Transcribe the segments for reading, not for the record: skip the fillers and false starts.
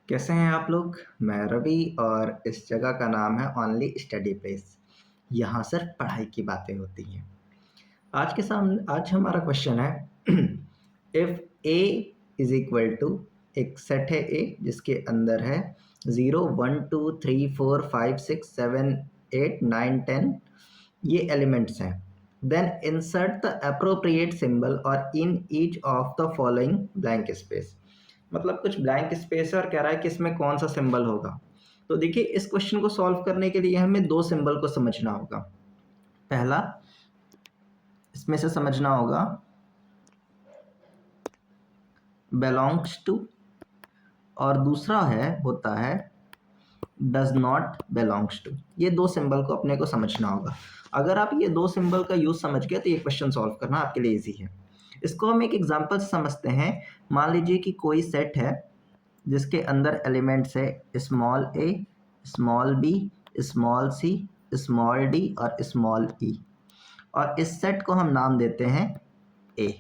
कैसे हैं आप लोग? मैं रवि और इस जगह का नाम है ओनली स्टडी प्लेस। यहाँ सिर्फ पढ़ाई की बातें होती हैं। आज हमारा क्वेश्चन है if A is equal to एक सेट है ए जिसके अंदर है 0 1 2 3 4 5 6 7 8 9 10 ये एलिमेंट्स हैं। Then insert the appropriate symbol और in each of the following blank space. मतलब कुछ ब्लैंक स्पेस है और कह रहा है कि इसमें कौन सा सिंबल होगा। तो देखिए, इस क्वेश्चन को सॉल्व करने के लिए हमें दो सिंबल को समझना होगा। पहला इसमें से समझना होगा belongs to, और दूसरा होता है does not belongs to। ये दो सिंबल को अपने को समझना होगा। अगर आप ये दो सिंबल का यूज समझ गए तो ये क्वेश्चन सॉल्व करना आपके लिए इजी है। इसको हम एक एग्जांपल से समझते हैं। मान लीजिए कि कोई सेट है जिसके अंदर एलिमेंट्स है स्मॉल ए, small B, small C, small D और स्मॉल ई, और इस सेट को हम नाम देते हैं ए।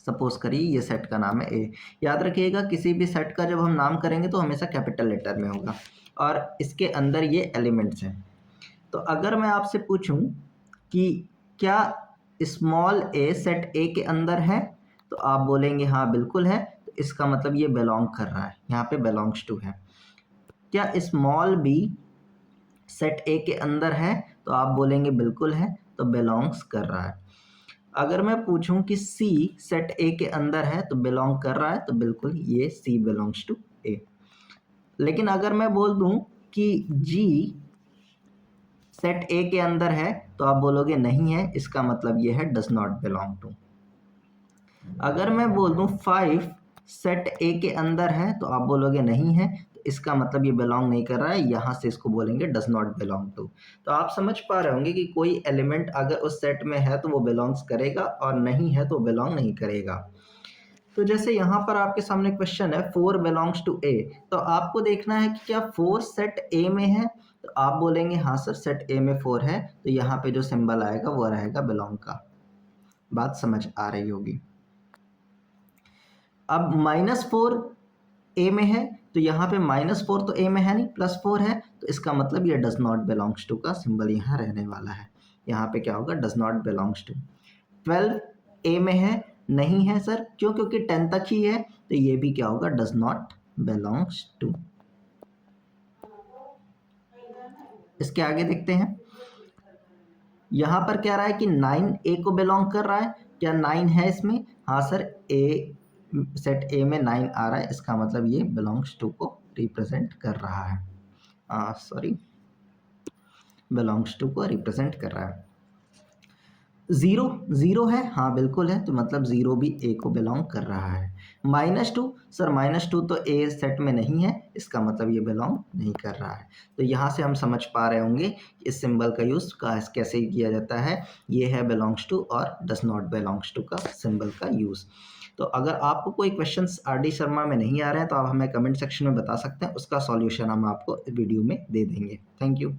सपोज करिए ये सेट का नाम है ए। याद रखिएगा, किसी भी सेट का जब हम नाम करेंगे तो हमेशा कैपिटल लेटर में होगा और इसके अंदर ये एलिमेंट्स हैं। तो अगर मैं आपसे पूछूं कि क्या स्मॉल ए सेट ए के अंदर है, तो आप बोलेंगे हाँ बिल्कुल है। तो इसका मतलब ये बिलोंग कर रहा है, यहाँ पे बिलोंग्स टू है। क्या स्मॉल बी सेट ए के अंदर है, तो आप बोलेंगे बिल्कुल है, तो बिलोंग्स कर रहा है। अगर मैं पूछूं कि सी सेट ए के अंदर है तो बिलोंग कर रहा है, तो बिल्कुल ये सी बिलोंग्स टू ए। लेकिन अगर मैं बोल दूं कि जी सेट ए के अंदर है, तो आप बोलोगे नहीं है, इसका मतलब ये है डज नॉट बिलोंग टू। अगर मैं बोल दूं 5 सेट ए के अंदर है, तो आप बोलोगे नहीं है, तो इसका मतलब ये बिलोंग नहीं कर रहा है, यहाँ से इसको बोलेंगे डज नॉट बिलोंग टू। तो आप समझ पा रहे होंगे कि कोई एलिमेंट अगर उस सेट में है तो वो बिलोंग्स करेगा और नहीं है तो बिलोंग नहीं करेगा। तो जैसे यहाँ पर आपके सामने क्वेश्चन है 4 बिलोंग्स टू ए, तो आपको देखना है कि क्या 4 सेट ए में है, तो आप बोलेंगे हाँ सर सेट ए में 4 है, तो यहाँ पे जो सिंबल आएगा वो रहेगा बिलोंग का। बात समझ आ रही होगी। अब -4 ए में है, तो यहाँ पे -4 तो ए में है नहीं, +4 है, तो इसका मतलब ये डज नॉट बिलोंग्स टू का सिंबल यहाँ रहने वाला है। यहाँ पे क्या होगा, डज नॉट बिलोंग्स टू। 12 ए में है, नहीं है सर, क्यों? क्योंकि 10 तक ही है, तो ये भी क्या होगा, डज नॉट बिलोंग्स टू। इसके आगे देखते हैं। यहाँ पर कह रहा है कि 9 ए को बिलोंग कर रहा है। क्या 9 है इसमें? हाँ सर, ए सेट ए में 9 आ रहा है, इसका मतलब ये बिलोंग्स टू को रिप्रेजेंट कर रहा है। बिलोंग्स टू को रिप्रेजेंट कर रहा है। 0 है, हाँ बिल्कुल है, तो मतलब 0 भी ए को बिलोंग कर रहा है। -2 सर, -2 तो ए सेट में नहीं है, इसका मतलब ये बिलोंग नहीं कर रहा है। तो यहाँ से हम समझ पा रहे होंगे कि इस सिंबल का यूज़ कैसे किया जाता है। ये है बिलोंग्स टू और डज नॉट बिलोंग्स टू का सिंबल का यूज़। तो अगर आपको कोई क्वेश्चंस RD शर्मा में नहीं आ रहे हैं तो आप हमें कमेंट सेक्शन में बता सकते हैं, उसका सॉल्यूशन हम आपको वीडियो में दे देंगे। Thank you.